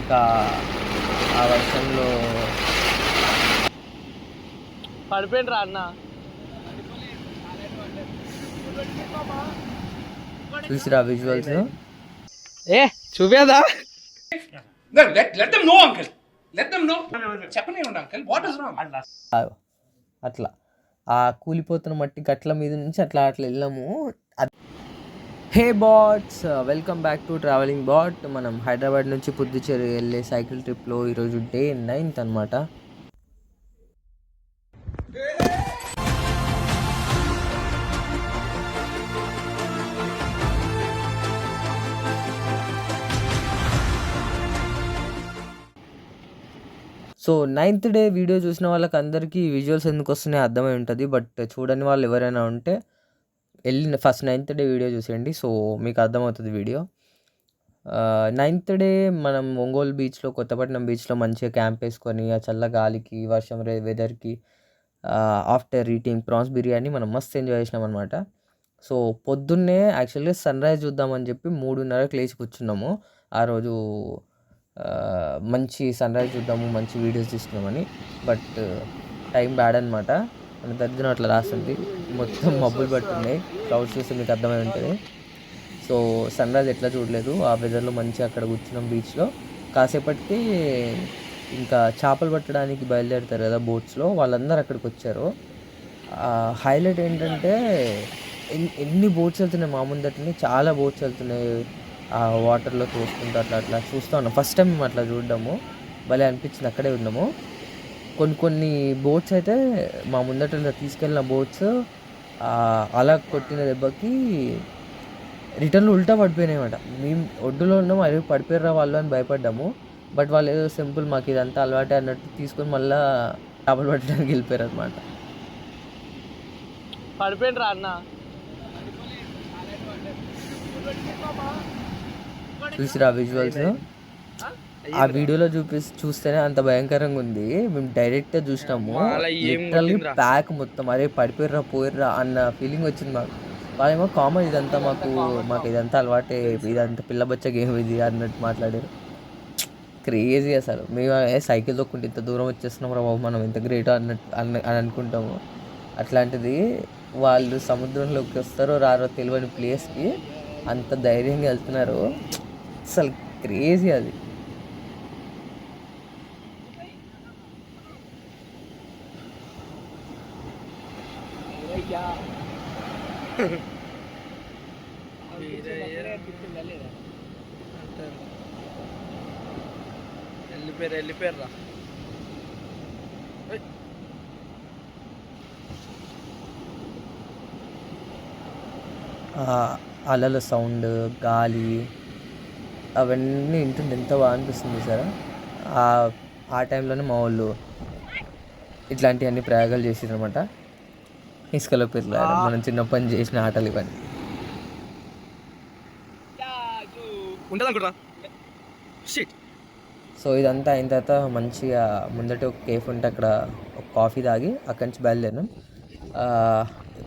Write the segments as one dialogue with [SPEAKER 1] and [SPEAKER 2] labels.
[SPEAKER 1] ఇంకా ఆ వర్షంలో పడిపోయింది రా అన్న. చూసిరా విజువల్స్? ఏ చూపేదా? అట్లా ఆ కూలిపోతున్న మట్టి గట్ల మీద నుంచి అట్లా వెళ్ళాము. Hey bots, welcome back to travelling bot. మనం హైదరాబాద్ నుంచి పుదుచ్చేరి వెళ్ళే సైకిల్ ట్రిప్లో ఈరోజు డే 9th అనమాట. సో 9th డే వీడియో చూసిన వాళ్ళకి అందరికీ విజువల్స్ ఎందుకు వస్తున్నాయో అర్థమై ఉంటుంది. బట్ చూడని వాళ్ళు ఎవరైనా ఉంటే వెళ్ళిన ఫస్ట్ 9th డే వీడియో చూసేయండి. సో మీకు అర్థమవుతుంది వీడియో. 9th డే మనం ఒంగోలు బీచ్లో, కొత్తపట్నం బీచ్లో మంచిగా క్యాంప్ వేసుకొని ఆ చల్ల గాలికి, వర్షం వెదర్కి, ఆఫ్టర్ ఈటింగ్ ప్రాన్స్ బిర్యానీ మనం మస్తు ఎంజాయ్ చేసినాం అనమాట. సో పొద్దున్నే యాక్చువల్గా సన్ రైజ్ చూద్దామని చెప్పి 3:30కి లేచి కూర్చున్నాము. ఆ రోజు మంచి సన్ రైజ్ చూద్దాము, మంచి వీడియోస్ తీసుకున్నామని. బట్ టైం బ్యాడ్ అనమాట. మన దరిద్రం అట్లా రాస్తుంది. మొత్తం మబ్బులు పట్టున్నాయి. క్లౌడ్స్ చూస్తే మీకు అర్థమై ఉంటుంది. సో సన్ రైజ్ ఎట్లా చూడలేదు. ఆ వెదర్లో మంచిగా అక్కడ కూర్చున్నాం బీచ్లో. కాసేపటికి ఇంకా చేపలు పట్టడానికి బయలుదేరుతారు కదా బోట్స్లో, వాళ్ళందరూ అక్కడికి వచ్చారు. హైలైట్ ఏంటంటే ఎన్ని బోట్స్ వెళ్తున్నాయి మా ముందటిని, చాలా బోట్స్ వెళ్తున్నాయి. ఆ వాటర్లో తోసుకుంటూ అట్లా అట్లా చూస్తూ ఉన్నాం. ఫస్ట్ టైం మేము అట్లా చూడడము భలే అనిపించింది. అక్కడే ఉన్నాము. కొన్ని బోట్స్ అయితే మా ముందట తీసుకెళ్ళిన బోట్స్ అలా కొట్టిన దెబ్బకి రిటర్న్లో ఉల్టా పడిపోయినాయి అన్నమాట. మేము ఒడ్డులో ఉన్నాము, అవి పడిపోయారా వాళ్ళు అని భయపడ్డాము. బట్ వాళ్ళు ఏదో సింపుల్ మాకు ఇదంతా అలవాటే అన్నట్టు తీసుకొని మళ్ళీ చేపలు పట్టడానికి వెళ్ళిపోయారు అనమాట. పడిపోయింది రా అన్న. చూసిరా విజువల్స్? ఆ వీడియోలో చూస్తేనే అంత భయంకరంగా ఉంది. మేము డైరెక్ట్గా చూసినాము. లిటరల్లీ ప్యాక్ మొత్తం అరే పడిపోయిర్రా పోయిర్రా అన్న ఫీలింగ్ వచ్చింది మాకు. వాళ్ళేమో కామన్ ఇదంతా మాకు ఇదంతా అలవాటే, ఇదంతా పిల్లబచ్చ గేమ్ ఇది అన్నట్టు మాట్లాడారు. క్రేజీ అసలు. మేము సైకిల్ తొక్కుంటే ఇంత దూరం వచ్చేస్తున్నాం రా బాబు, మనం ఎంత గ్రేట్ అన్నట్టు అని అనుకుంటాము. అట్లాంటిది వాళ్ళు సముద్రంలోకి వస్తారో రారో తెలియని ప్లేస్కి అంత ధైర్యంగా వెళ్తున్నారు. అసలు క్రేజీ అది. వెళ్ళిపోయారా అలల సౌండ్, గాలి అవన్నీ వింటుంటే ఎంత బాగా అనిపిస్తుంది సార్. ఆ టైంలోనే మా వాళ్ళు ఇట్లాంటివన్నీ ప్రయోగాలు చేసారనమాట. ఇసుకలో పిల్లలు మనం చిన్నప్పటి నుంచి చేసిన ఆటలు ఇవన్నీ. సో ఇదంతా అయిన తర్వాత మంచిగా ముందట ఒక కేఫ్ ఉంటే అక్కడ ఒక కాఫీ తాగి అక్కడి నుంచి బయలుదేరినాం.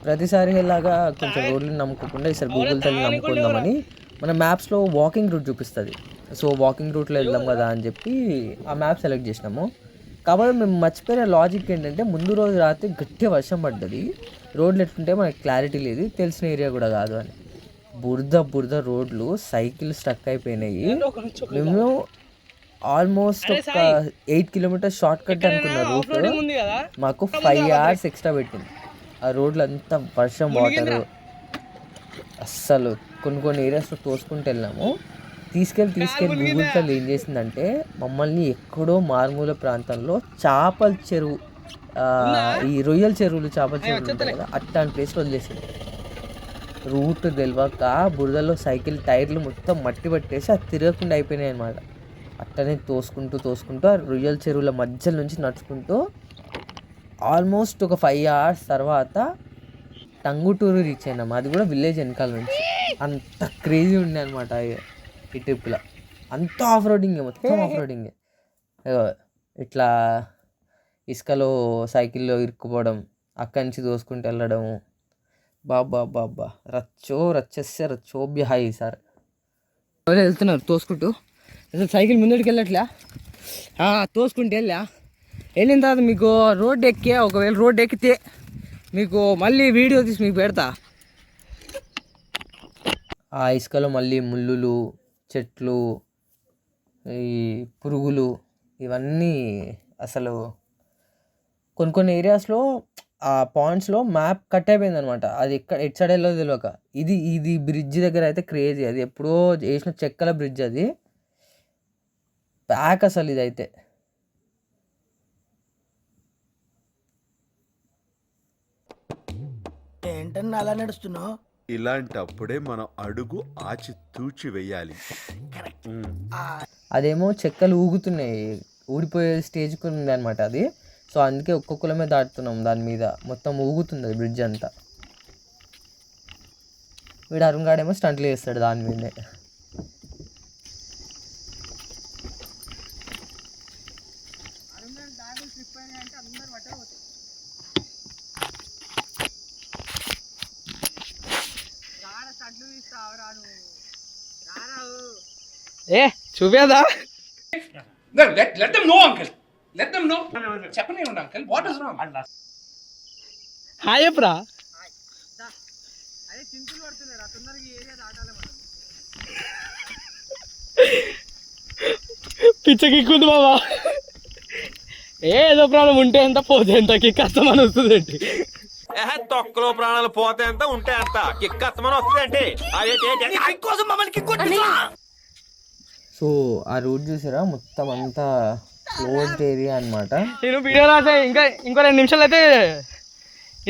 [SPEAKER 1] ప్రతిసారి ఇలాగా కొంచెం రోడ్లు నమ్ముకోకుండా ఈసారి గూగుల్ తల్లి నమ్ముకుందామని మన మ్యాప్స్లో వాకింగ్ రూట్ చూపిస్తుంది. సో వాకింగ్ రూట్లో వెళ్దాం కదా అని చెప్పి ఆ మ్యాప్ సెలెక్ట్ చేసినాము. కాబట్టి మేము మర్చిపోయిన లాజిక్ ఏంటంటే ముందు రోజు రాత్రి గట్టి వర్షం పడ్డది. రోడ్లు ఎట్లుంటే మనకి క్లారిటీ లేదు, తెలిసిన ఏరియా కూడా కాదు అని. బురద రోడ్లు, సైకిల్ స్టక్ అయిపోయినాయి. మేము ఆల్మోస్ట్ ఒక 8 kilometers షార్ట్ కట్ అనుకున్న రూట్ మాకు 5 hours ఎక్స్ట్రా పెట్టింది. ఆ రోడ్లు అంతా వర్షం, వాటరు, అస్సలు కొన్ని ఏరియాస్లో తోసుకుంటూ వెళ్ళాము. తీసుకెళ్ళి గూగుల్ తల్లి ఏం చేసిందంటే మమ్మల్ని ఎక్కడో మారుమూల ప్రాంతంలో చేపల చెరువు, ఈ రొయ్యల చెరువులు, చేపల చెరువులు ఉంటాయి కదా, అట్లాంటి ప్లేస్లో వదిలేసింది. రూట్ తెలియక బురదలో సైకిల్ టైర్లు మొత్తం మట్టి పట్టేసి అది తిరగకుండా అయిపోయినాయి అన్నమాట. అట్టనే తోసుకుంటూ ఆ రొయ్యల చెరువుల మధ్యలో నుంచి నడుచుకుంటూ ఆల్మోస్ట్ ఒక 5 hours తర్వాత టంగుటూరు రీచ్ అయినాము. అది కూడా విలేజ్ వెనకాల నుంచి. అంత క్రేజీ ఉండే అనమాట ఈ ట్రిప్లో. అంతా ఆఫ్ రోడింగే, మొత్తం ఆఫ్ రోడింగే. ఇట్లా ఇసుకలో సైకిల్లో ఇరుక్కుపోవడం, అక్కడి నుంచి తోసుకుంటూ వెళ్ళడము. రచ్చోభ్య హాయ్ సార్. వెళ్తున్నారు తోసుకుంటూ.
[SPEAKER 2] అసలు సైకిల్ ముందడికి వెళ్ళట్లే, తోసుకుంటే వెళ్ళిన తర్వాత మీకు రోడ్డు ఎక్కి, ఒకవేళ రోడ్డు ఎక్కితే మీకు మళ్ళీ వీడియో తీసి మీకు పెడతా.
[SPEAKER 1] ఆ ఇసుకలో మళ్ళీ ముళ్ళులు, చెట్లు, ఈ పురుగులు, ఇవన్నీ అసలు కొన్ని ఏరియాస్లో ఆ పాయింట్స్లో మ్యాప్ కట్ అయిపోయింది అనమాట. అది ఎటు సైడ్ వెళ్ళదో తెలియక. ఇది బ్రిడ్జ్ దగ్గర అయితే క్రేజీ. అది ఎప్పుడో వేసిన చెక్కల బ్రిడ్జ్, అది ప్యాక్ అసలు ఇదైతే.
[SPEAKER 3] ఏంటన్నా అలా నడుస్తున్నావు?
[SPEAKER 4] ఇలాంటప్పుడే మనం అడుగు ఆచి తూచి వెయ్యాలి.
[SPEAKER 1] అదేమో చెక్కలు ఊగుతున్నాయి, ఊడిపోయే స్టేజ్కి ఉంది అనమాట అది. సో అందుకే ఒక్కొక్కలమే దాటుతున్నాం దాని మీద, మొత్తం ఊగుతుంది అది బ్రిడ్జ్ అంతా. వీడు అరుణ్గాడేమో స్టంట్లు చేస్తాడు దాని మీదే.
[SPEAKER 2] ఏ చూపేదా?
[SPEAKER 5] Let them know, uncle. Let them know. చెప్పండి uncle. What is wrong?
[SPEAKER 2] Hi ఎప్పుడా పిచ్చకిక్కుంది బాబా. ఏదో ప్రాబ్లం ఉంటే ఎంత, పోతే ఎంత, కిక్కస్తమని అని వస్తుందండి.
[SPEAKER 6] తొక్కలో ప్రాణాలు పోతే ఎంత, ఉంటే ఎంత, కిక్కస్తమని వస్తుందండి.
[SPEAKER 1] సో ఆ రూట్ చూసారా, మొత్తం అంతా క్లోజ్డ్ ఏరియా అనమాట.
[SPEAKER 2] నేను వీడియో రాసా, ఇంకో 2 నిమిషాలు అయితే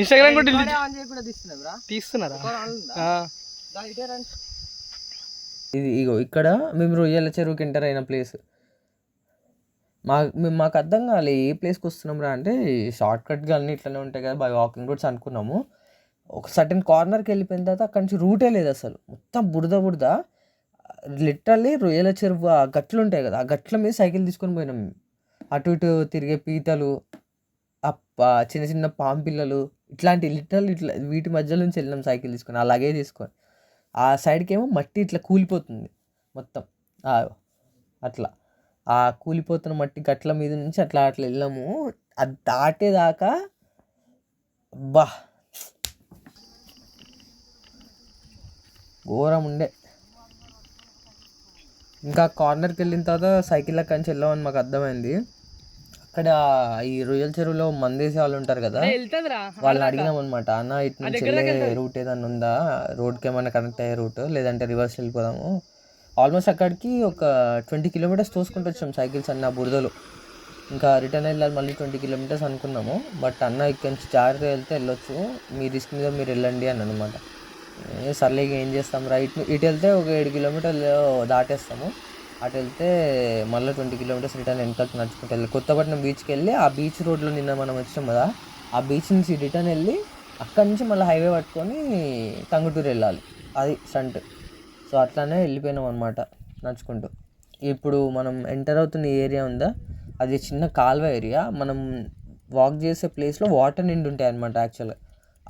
[SPEAKER 2] ఇన్స్టాగ్రామ్ కూడా తీస్తున్నారా?
[SPEAKER 1] ఇగో ఇక్కడ మేము రొయ్యల చెరువుకి ఎంటర్ అయిన ప్లేస్. మాకు అర్థం కాలే ఏ ప్లేస్కి వస్తున్నాం రా అంటే, షార్ట్ కట్గా అన్నీ ఇట్లనే ఉంటాయి కదా బై వాకింగ్ రూట్స్ అనుకున్నాము. ఒక సర్టెన్ కార్నర్కి వెళ్ళిపోయిన తర్వాత అక్కడి నుంచి రూటే లేదు అసలు, మొత్తం బురద. లిటరల్లీ రొయ్యల చెరువు ఆ గట్లు ఉంటాయి కదా, ఆ గట్ల మీద సైకిల్ తీసుకొని పోయినాం. అటు ఇటు తిరిగే పీతలు, చిన్న చిన్న పాంపిల్లలు, ఇట్లాంటి లిటరల్ ఇట్లా వీటి మధ్యలో నుంచి వెళ్ళినాం సైకిల్ తీసుకొని, అలాగే తీసుకొని. ఆ సైడ్కి ఏమో మట్టి ఇట్లా కూలిపోతుంది మొత్తం, అట్లా ఆ కూలిపోతున్న మట్టి గట్ల మీద నుంచి అట్లా వెళ్ళాము. అది దాటేదాకా బా ఘోరం ఉండే. ఇంకా కార్నర్కి వెళ్ళిన తర్వాత సైకిల్ అక్కడి నుంచి వెళ్ళామని మాకు అర్థమైంది. అక్కడ ఈ రొయ్యల చెరువులో మందేసే వాళ్ళు ఉంటారు కదా, వాళ్ళని అడిగినాం అనమాట, అన్న ఇటు నుంచి వెళ్ళే రూట్ ఏదన్నా ఉందా, రోడ్కి ఏమైనా కనెక్ట్ అయ్యే రూట్, లేదంటే రివర్స్ వెళ్ళిపోదాము. ఆల్మోస్ట్ అక్కడికి ఒక 20 కిలోమీటర్స్ తోసుకుంటూ వచ్చాం సైకిల్స్ అన్న బురదలో. ఇంకా రిటర్న్ వెళ్ళాలి మళ్ళీ 20 కిలోమీటర్స్ అనుకున్నాము. బట్ అన్న ఇక్కడి నుంచి జాగ్రత్తగా వెళ్తే వెళ్ళొచ్చు, మీ రిస్క్ మీద మీరు వెళ్ళండి అని అనమాట. సర్లే ఏం చేస్తాం రా, ఇటు వెళ్తే ఒక 7 కిలోమీటర్లు దాటేస్తాము, అటు వెళ్తే మళ్ళీ 20 కిలోమీటర్స్ రిటర్న్ వెనకకి నడుచుకుంటూ వెళ్ళి కొత్తపట్నం బీచ్కి వెళ్ళి, ఆ బీచ్ రోడ్లో నిన్న మనం వచ్చాం కదా, ఆ బీచ్ నుంచి రిటర్న్ వెళ్ళి అక్కడి నుంచి మళ్ళీ హైవే పట్టుకొని టంగుటూరు వెళ్ళాలి, అది స్టంట్. సో అట్లానే వెళ్ళిపోయినాం అనమాట నడుచుకుంటూ. ఇప్పుడు మనం ఎంటర్ అవుతున్న ఏరియా ఉందా, అది చిన్న కాల్వ ఏరియా. మనం వాక్ చేసే ప్లేస్లో వాటర్ నిండి ఉంటాయి అనమాట. యాక్చువల్గా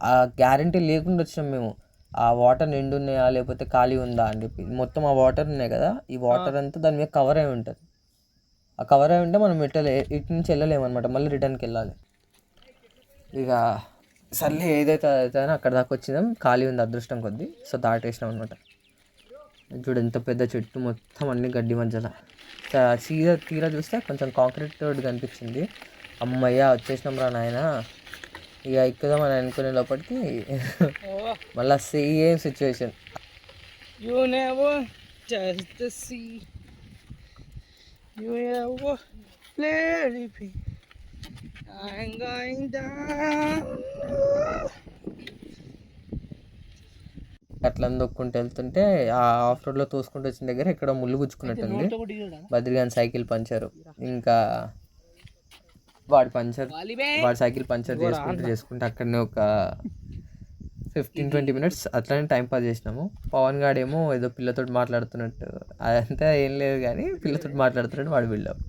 [SPEAKER 1] ఆ గ్యారంటీ లేకుండా వచ్చినాం మేము, ఆ వాటర్ నిండు ఉన్నాయా లేకపోతే ఖాళీ ఉందా అని చెప్పి. మొత్తం ఆ వాటర్ ఉన్నాయి కదా, ఈ వాటర్ అంతా దాని మీద కవర్ అయి ఉంటుంది. ఆ కవర్ అయి ఉంటే మనం ఇటు నుంచి వెళ్ళలేమన్నమాట, మళ్ళీ రిటర్న్కి వెళ్ళాలి. ఇక సర్లే ఏదైతే అయితే అక్కడ దాకా వచ్చినాం, ఖాళీ ఉంది అదృష్టం కొద్దీ. సో దాటేసినాం అనమాట. చూడు ఎంత పెద్ద చెట్టు, మొత్తం అన్ని గడ్డి మధ్యలో. తీరా చూస్తే కొంచెం కాంక్రీట్ రోడ్ కనిపించింది. అమ్మయ్య వచ్చేసినాం రా నాయన, ఇక ఎక్కుదామని అనుకునే లోపలికి మళ్ళీ సేమ్ సిచ్యువేషన్. అట్లా దొక్కుంటూ వెళ్తుంటే ఆ ఆఫ్ రోడ్లో తోసుకుంటూ వచ్చిన దగ్గర ఇక్కడ ముళ్ళు గుచ్చుకున్నట్టుంది. బద్రిగాని సైకిల్ పంచరు, ఇంకా వాడి సైకిల్ పంచర్ చేసుకుంటే అక్కడనే ఒక 15-20 మినిట్స్ అట్లనే టైం పాస్ చేసినాము. పవన్ గాడేమో ఏదో పిల్లతోటి మాట్లాడుతున్నట్టు, అదంతా ఏం లేదు కానీ పిల్లతోటి మాట్లాడుతున్నట్టు వాడు వెళ్ళాం.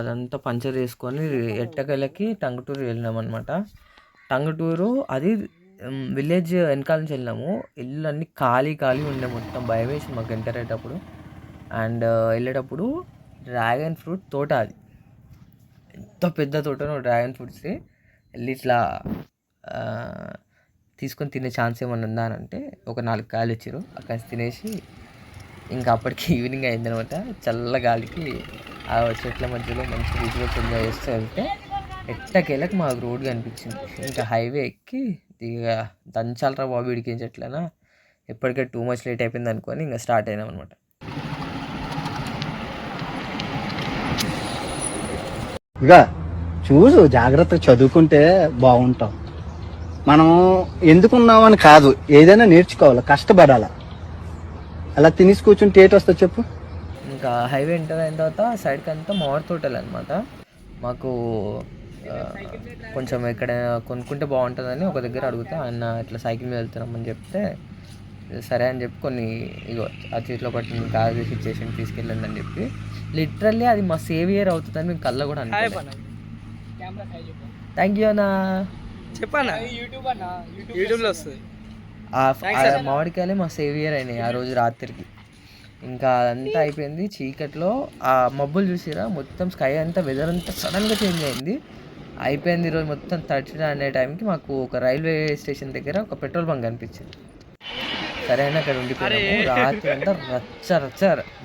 [SPEAKER 1] అదంతా పంచర్ చేసుకొని ఎట్టకెళ్ళకి టంగుటూరు వెళ్ళినాం అనమాట. టంగుటూరు అది విలేజ్ వెనకాల నుంచి వెళ్ళినాము. ఇల్లు అన్నీ ఖాళీ ఉండే, మొత్తం భయం వేసింది మాకు ఎంటర్ అయ్యేటప్పుడు. అండ్ వెళ్ళేటప్పుడు డ్రాగన్ ఫ్రూట్ తోట, అది ఎంత పెద్ద తోటనో డ్రాగన్ ఫ్రూట్స్ది. వెళ్ళి ఇట్లా తీసుకొని తినే ఛాన్స్ ఏమన్నా ఉందా అని అంటే ఒక 4 కాయలు ఇచ్చారు. అక్కడ తినేసి ఇంకా అప్పటికి ఈవినింగ్ అయిందనమాట. చల్ల గాలికి ఆ చెట్ల మధ్యలో మంచి విజువల్స్ ఎంజాయ్ చేస్తూ వెళ్తే ఎట్టకేళ్ళకి మాకు రోడ్ కనిపించింది. ఇంకా హైవే ఎక్కి ఇక దంచాలరా బాబు వీడికి ఏం చెట్లనా, ఎప్పటికే టూ మచ్ లేట్ అయిపోయింది అనుకొని ఇంకా స్టార్ట్ అయినాం అనమాట.
[SPEAKER 7] ఇక చూసు జాగ్రత్తగా చదువుకుంటే బాగుంటాం. మనం ఎందుకున్నామని కాదు, ఏదైనా నేర్చుకోవాలి, కష్టపడాలి. అలా తినేసి కూర్చుంటే ఏటి వస్తుంది చెప్పు.
[SPEAKER 1] ఇంకా హైవే ఎంటర్ అయిన తర్వాత సైడ్కి అంతా మామిడి తోటలు అనమాట. మాకు కొంచెం ఎక్కడైనా కొనుక్కుంటే బాగుంటుందని ఒక దగ్గర అడిగితే ఆయన ఇట్లా సైకిల్ మీద వెళ్తున్నామని చెప్తే సరే అని చెప్పి కొన్ని ఇగో ఆ చేతిలో పట్టిన కార్ తీసి ఇచ్చేసి తీసుకెళ్ళండి అని చెప్పి, లిటరల్లీ అది మా సేవియర్ అవుతుందని మేము కళ్ళ కూడా అనుకోలేదు. థ్యాంక్ యూ అన్నా.
[SPEAKER 2] చెప్పన్నా యూట్యూబ్లో వస్తుంది.
[SPEAKER 1] ఆ మామిడికాయలే మా సేవియర్ అయినాయి ఆ రోజు రాత్రికి. ఇంకా అదంతా అయిపోయింది చీకట్లో. ఆ మబ్బులు చూసిరా, మొత్తం స్కై అంతా వెదర్ అంతా సడన్గా చేంజ్ అయింది. అయిపోయింది ఈరోజు మొత్తం తడిచినా అనే టైంకి మాకు ఒక రైల్వే స్టేషన్ దగ్గర ఒక పెట్రోల్ బంక్ కనిపించింది. సరే అని అక్కడ ఉండిపోయాము. రాత్రి అంతా రచ్చ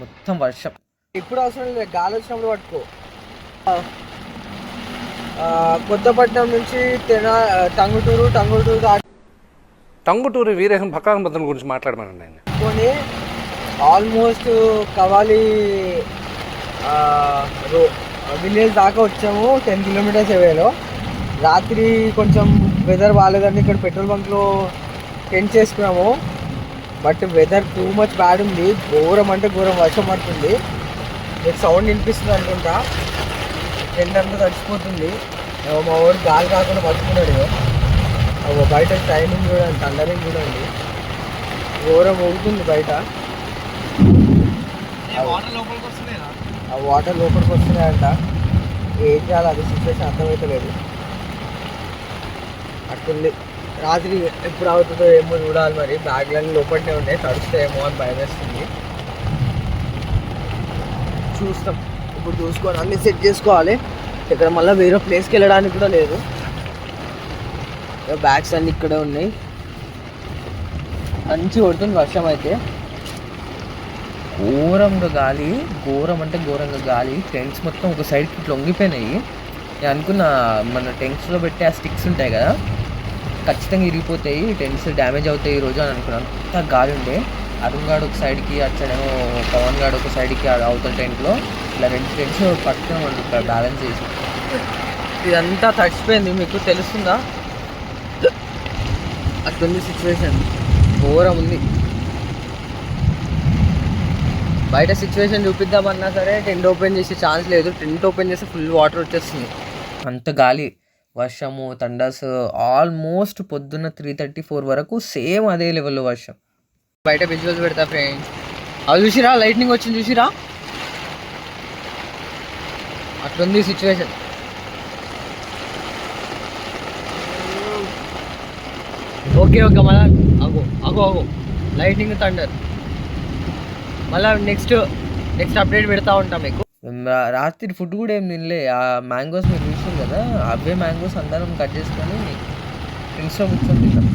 [SPEAKER 1] మొత్తం వర్షం.
[SPEAKER 2] ఇప్పుడు అవసరం లేదు, గాలి వచ్చినప్పుడు పట్టుకో. కొత్తపట్నం నుంచి
[SPEAKER 5] టంగుటూరి వీరేశం భక్తానందం గురించి మాట్లాడమనండి ఆయన.
[SPEAKER 2] కొని ఆల్మోస్ట్ కవాలి విలేజ్ దాకా వచ్చాము. 10 కిలోమీటర్స్ అవేలో. రాత్రి కొంచెం వెదర్ బాగాలేదని ఇక్కడ పెట్రోల్ బంక్లో టెంట్ చేసుకున్నాము. But weather too much bad ఉంది. ఘోరం అంటే ఘోరం వర్షం పడుతుంది. మీకు సౌండ్ వినిపిస్తుంది అనుకుంటా. టెంట్ అంతా తడిచిపోతుంది. మా ఊరు గాలి కాకుండా పట్టుకున్నాడు. బయట టైమింగ్ చూడండి, థండరింగ్ చూడండి, ఘోరం ఊగుతుంది బయట. ఆ వాటర్ లోపలికి వస్తున్నాయంట. ఏం చేయాలి అది సిచ్యువేషన్ అర్థమవుతలేదు. అట్టుంది. రాత్రి ఎప్పుడు అవుతుందో ఏమో చూడాలి. మరి బ్యాగ్లన్నీ లోపలనే ఉన్నాయి, తడుస్తాయేమో అని భయం వేస్తుంది. చూస్తాం, ఇప్పుడు చూసుకొని అన్నీ సెట్ చేసుకోవాలి. ఇక్కడ మళ్ళీ వేరే ప్లేస్కి వెళ్ళడానికి కూడా లేదు. బ్యాగ్స్ అన్నీ ఇక్కడే ఉన్నాయి. మంచి కొడుతుంది వర్షం అయితే.
[SPEAKER 1] ఘోరం అంటే ఘోరంగా గాలి. టెంట్స్ మొత్తం ఒక సైడ్కి ఇట్లా వంగిపోయినాయి. నేను అనుకున్న మన టెంట్స్లో పెట్టే ఆ స్టిక్స్ ఉంటాయి కదా, ఖచ్చితంగా ఇరిగిపోతాయి, టెంట్స్ డ్యామేజ్ అవుతాయి ఈరోజు అని అనుకున్నాను. అంతా గాలి ఉండే. అరుణ్ గాడు ఒక సైడ్కి, అచ్చడేమో పవన్ గాడు ఒక సైడ్కి అవుతాడు టెంట్లో. ఇలా 2 టెంట్స్ పట్టుకున్నాం ఇక్కడ బ్యాలెన్స్ చేసి. ఇదంతా తడిచిపోయింది, మీకు తెలుస్తుందా? అట్లుంది సిచ్యువేషన్, ఘోరం ఉంది. బయట సిచ్యువేషన్ చూపిద్దామన్నా సరే టెంట్ ఓపెన్ చేసే ఛాన్స్ లేదు. టెంట్ ఓపెన్ చేస్తే ఫుల్ వాటర్ వచ్చేస్తుంది. అంత గాలి, వర్షము, థండర్స్. ఆల్మోస్ట్ పొద్దున్న 3:34 వరకు సేమ్ అదే లెవెల్లో వర్షం. బయట విజువల్స్ పెడతా ఫ్రెండ్స్. అవి చూసిరా, లైట్నింగ్ వచ్చింది చూసిరా. అట్లుంది సిచ్యువేషన్. ఓకే మళ్ళా అగో లైట్నింగ్, థండర్. మళ్ళీ నెక్స్ట్ అప్డేట్ పెడతా ఉంటాం మీకు. రాత్రి ఫుడ్ కూడా ఏం తినలే. ఆ మ్యాంగోస్ మీరు చూసారు కదా, అవే మ్యాంగోస్ అందరం కట్ చేసుకొని ఫ్రెండ్స్లో కూర్చొని తిన్నాం.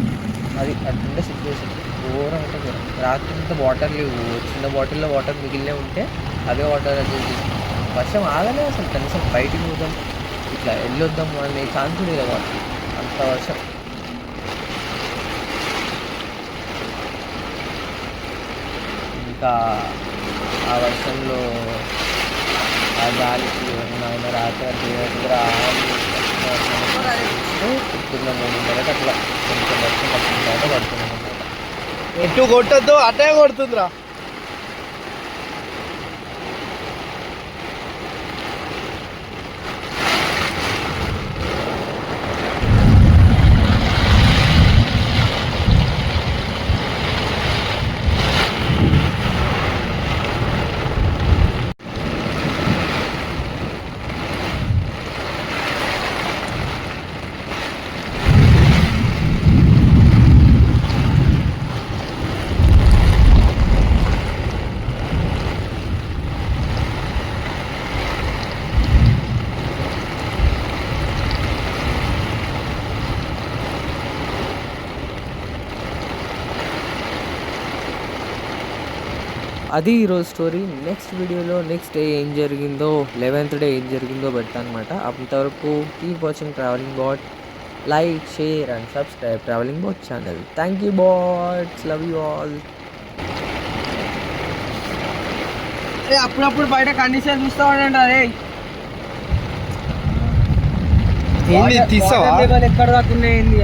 [SPEAKER 1] అది అట్లుండే సిచ్యువేషన్. ఘోరం అంటే ఘోరం. రాత్రి అంతా వాటర్ లేవు. చిన్న బాటిల్లో వాటర్ మిగిలినే ఉంటే అవే వాటర్ అడ్జస్ట్ చేసి వర్షం ఆగలే అసలు. కనీసం బయటికి పోదాం, ఇట్లా వెళ్ళొద్దాం అనే ఛాన్స్ కూడా లేదు. అంత వర్షం. ఇంకా ఆ వర్షంలో ఆ గాలికి ఆయన రాత్రి దగ్గర పొద్దున్న 3:30 అట్లా కొంచెం వర్షం పడుతుంది.
[SPEAKER 2] ఎటు కొట్టద్దు, అటే కొడుతుందిరా.
[SPEAKER 1] అది ఈరోజు స్టోరీ. నెక్స్ట్ వీడియోలో నెక్స్ట్ డే ఏం జరిగిందో 11th డే ఏం జరిగిందో పెడతా అనమాట. అంతవరకు keep watching traveling bot. Like, share and subscribe traveling bot channel. Thank you bots, love you all.
[SPEAKER 2] అప్పుడప్పుడు బయట కండిషన్ చూస్తా ఉండండి. అదే
[SPEAKER 8] ఏంది తీసావా?
[SPEAKER 2] ఎక్కడ దాకా ఉన్నాయి ఏంది